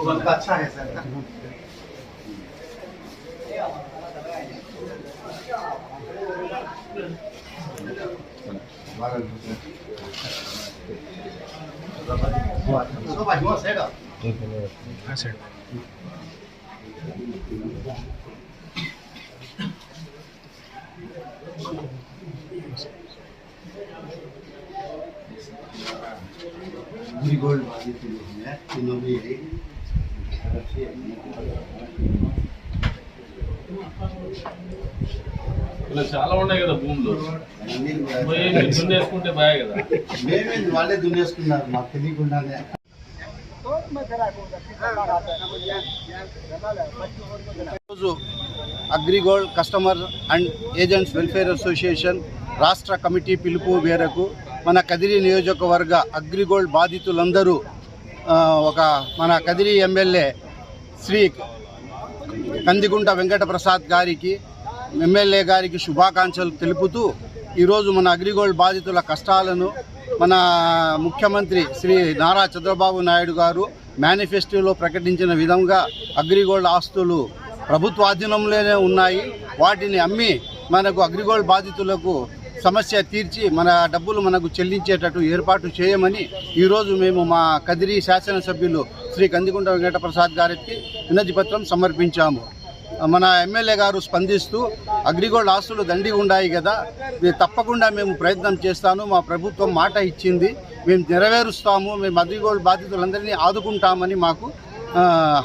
बहुत अच्छा है सर। गोल्ड बाधित చాలా ఉన్నాయి కదా భూములు దున్నేసుకుంటే బాగా కదా మేమేంది వాళ్ళే దున్నేసుకున్నారు మాకు తెలియకుండానే. రోజు AgriGold customer and agents welfare association రాష్ట్ర కమిటీ పిలుపు మేరకు మన కదిరి నియోజకవర్గ అగ్రిగోల్డ్ బాధితులందరూ మన కదిరి ఎమ్మెల్యే శ్రీ కందిగుంట వెంకటప్రసాద్ గారికి ఎమ్మెల్యే గారికి శుభాకాంక్షలు తెలుపుతూ ఈరోజు మన అగ్రిగోల్డ్ బాధితుల కష్టాలను మన ముఖ్యమంత్రి శ్రీ నారా చంద్రబాబు నాయుడు గారు మేనిఫెస్టోలో ప్రకటించిన విధంగా అగ్రిగోల్డ్ ఆస్తులు ప్రభుత్వాధీనంలోనే ఉన్నాయి. వాటిని అమ్మి మనకు అగ్రిగోల్డ్ బాధితులకు సమస్య తీర్చి మన డబ్బులు మనకు చెల్లించేటట్టు ఏర్పాటు చేయమని ఈరోజు మేము మా కదిరి శాసనసభ్యులు శ్రీ కందిగుంట వెంకటప్రసాద్ గారికి వినతి పత్రం సమర్పించాము. మన ఎమ్మెల్యే గారు స్పందిస్తూ అగ్రిగోల్డ్ ఆస్తులు దండిగా ఉన్నాయి కదా, తప్పకుండా మేము ప్రయత్నం చేస్తాను, మా ప్రభుత్వం మాట ఇచ్చింది, మేము నెరవేరుస్తాము, మేము అగ్రిగోల్డ్ బాధితులందరినీ ఆదుకుంటామని మాకు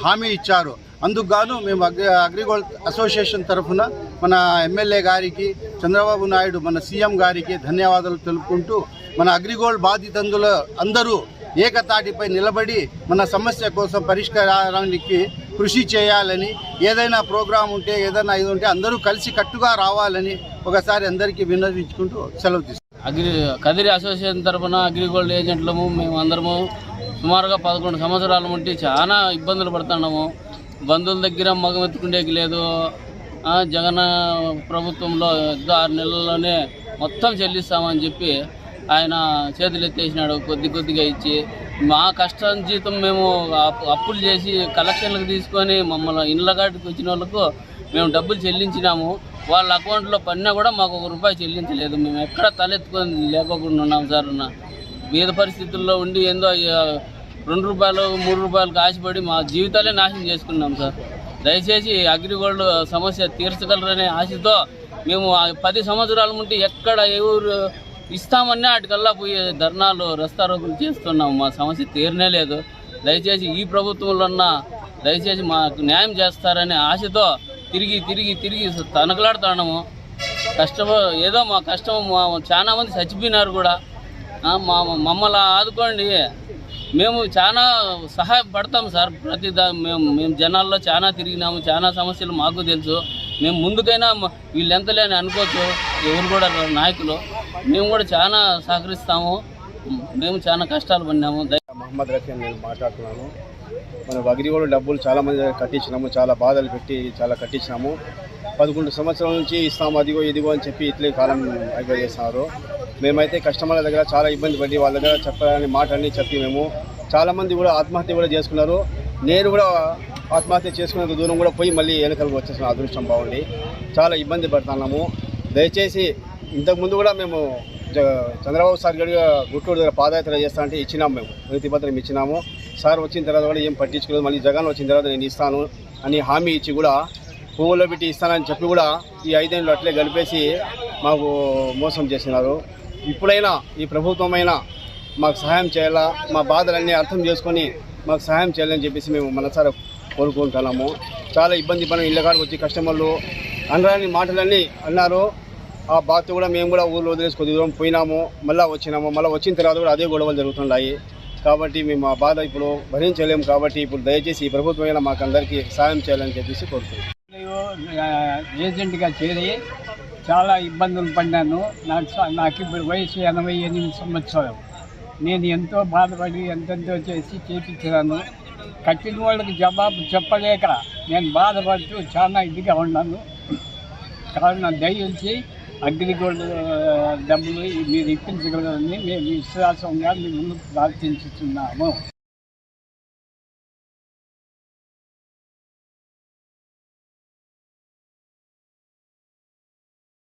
హామీ ఇచ్చారు. అందుకు గాను మేము అగ్రిగోల్డ్ అసోసియేషన్ తరఫున మన ఎమ్మెల్యే గారికి, చంద్రబాబు నాయుడు మన సీఎం గారికి ధన్యవాదాలు తెలుపుకుంటూ మన అగ్రిగోల్డ్ బాధితులు అందరూ ఏకతాటిపై నిలబడి మన సమస్య కోసం పరిష్కారానికి కృషి చేయాలని, ఏదైనా ప్రోగ్రాం ఉంటే ఏదైనా ఇది ఉంటే అందరూ కలిసి కట్టుగా రావాలని ఒకసారి అందరికీ విన్నవించుకుంటూ సెలవు తీసుకుంటాం. కదిరి అసోసియేషన్ తరఫున అగ్రిగోల్డ్ ఏజెంట్లము మేము అందరము సుమారుగా 11 సంవత్సరాల నుండి చాలా ఇబ్బందులు పడుతున్నాము. బంధువుల దగ్గర మగమెత్తుకుండేకి లేదు. జగన్ ప్రభుత్వంలో 6 నెలల్లోనే మొత్తం చెల్లిస్తామని చెప్పి ఆయన చేతులు ఎత్తేసినాడు. కొద్దిగా ఇచ్చి మా కష్టం జీతం మేము అప్పులు చేసి కలెక్షన్లకు తీసుకొని మమ్మల్ని ఇళ్ళ కాటికి వచ్చిన వాళ్ళకు మేము డబ్బులు చెల్లించినాము. వాళ్ళ అకౌంట్లో పడినా కూడా మాకు ₹1 చెల్లించలేదు. మేము ఎక్కడ తలెత్తుకొని లేకోకుండా ఉన్నాం సార్. బీద పరిస్థితుల్లో ఉండి ఏందో ₹2 ₹3 ఆశపడి మా జీవితాలే నాశనం చేసుకున్నాం సార్. దయచేసి అగ్రిగోల్డ్ సమస్య తీర్చగలరనే ఆశతో మేము 10 సంవత్సరాల నుండి ఎక్కడ ఎవరు ఇస్తామన్నా వాటికల్లా పోయి ధర్నాలు రస్తారోకులు చేస్తున్నాము. మా సమస్య తీరనే లేదు. దయచేసి ఈ ప్రభుత్వంలో దయచేసి మాకు న్యాయం చేస్తారనే ఆశతో తిరిగి తనకలాడుతున్నాము. ఏదో మా కష్టం చాలా మంది చచ్చిపోయినారు కూడా. మమ్మల్ని ఆదుకోండి, మేము చాలా సహాయపడతాం సార్. మేము జనాల్లో చాలా తిరిగినాము, చాలా సమస్యలు మాకు తెలుసు. మేము ముందుకైనా వీళ్ళెంతలేని అనుకోవచ్చు, ఎవరు కూడా నాయకులు, మేము కూడా చాలా సహకరిస్తాము. మేము చాలా కష్టాలు పడినాము. మహమ్మద్ రఫీ అని నేను మాట్లాడుతున్నాను. మనం అగ్రిగోల్డ్ డబ్బులు చాలా మంది కట్టించినాము, చాలా బాధలు పెట్టి చాలా కట్టించినాము. 11 సంవత్సరాల నుంచి ఇస్తాము, అదిగో ఇదిగో అని చెప్పి ఇట్లే కాలం అయిపోయి చేస్తున్నారు. మేమైతే కస్టమర్ల దగ్గర చాలా ఇబ్బంది పడి వాళ్ళ దగ్గర చెప్పాలని మాటలన్నీ చెప్పి మేము చాలామంది కూడా ఆత్మహత్య కూడా చేసుకున్నారు. నేను కూడా ఆత్మహత్య చేసుకునేంత దూరం కూడా పోయి మళ్ళీ వెనకలకు వచ్చేసిన అదృష్టం బాగుండి చాలా ఇబ్బంది పడుతున్నాము. దయచేసి ఇంతకుముందు కూడా మేము చంద్రబాబు సార్ గారు గుంటూరు దగ్గర పాదయాత్ర చేస్తా అంటే ఇచ్చినాము, మేము వినతి పత్రం ఇచ్చినాము. సార్ వచ్చిన తర్వాత కూడా ఏం పట్టించుకోలేదు. మళ్ళీ జగన్ వచ్చిన తర్వాత నేను ఇస్తాను అని హామీ ఇచ్చి కూడా పువ్వులో పెట్టి ఇస్తానని చెప్పి కూడా ఈ 5 ఏళ్ళు అట్లే గడిపేసి మాకు మోసం చేసినారు. ఇప్పుడైనా ఈ ప్రభుత్వమైనా మాకు సహాయం చేయాలా, మా బాధలన్నీ అర్థం చేసుకొని మాకు సహాయం చేయాలని చెప్పేసి మేము మనసారా కోరుకుంటున్నాము. చాలా ఇబ్బంది పడిన ఇళ్ళ కాడికి వచ్చి కస్టమర్లు అనరాని మాటలన్నీ అన్నారు. ఆ బాధతో కూడా మేము కూడా ఊళ్ళో వదిలేసి కొద్ది దూరం పోయినాము, మళ్ళీ వచ్చినాము. మళ్ళీ వచ్చిన తర్వాత కూడా అదే గొడవలు జరుగుతున్నాయి. కాబట్టి మేము ఆ బాధ ఇప్పుడు భరించలేము. కాబట్టి ఇప్పుడు దయచేసి ఈ ప్రభుత్వమైనా మాకు అందరికీ సహాయం చేయాలని చెప్పేసి కోరుతున్నాం. ఏజెంట్గా చేరి చాలా ఇబ్బందులు పడ్డాను. నాకు ఇప్పుడు వయసు 88 సంవత్సరాలు. నేను ఎంతో బాధపడి ఎంతెంతో చేసి చేయించాను. కట్టిన వాళ్ళకి జవాబు చెప్పలేక నేను బాధపడుతూ చాలా ఇదిగా ఉన్నాను. కావున దయించి అగ్రిగోల్డ్ డబ్బులు మీరు ఇప్పించగలరని మేము విశ్వాసంగా మీ ముందు ప్రార్థించుతున్నాము.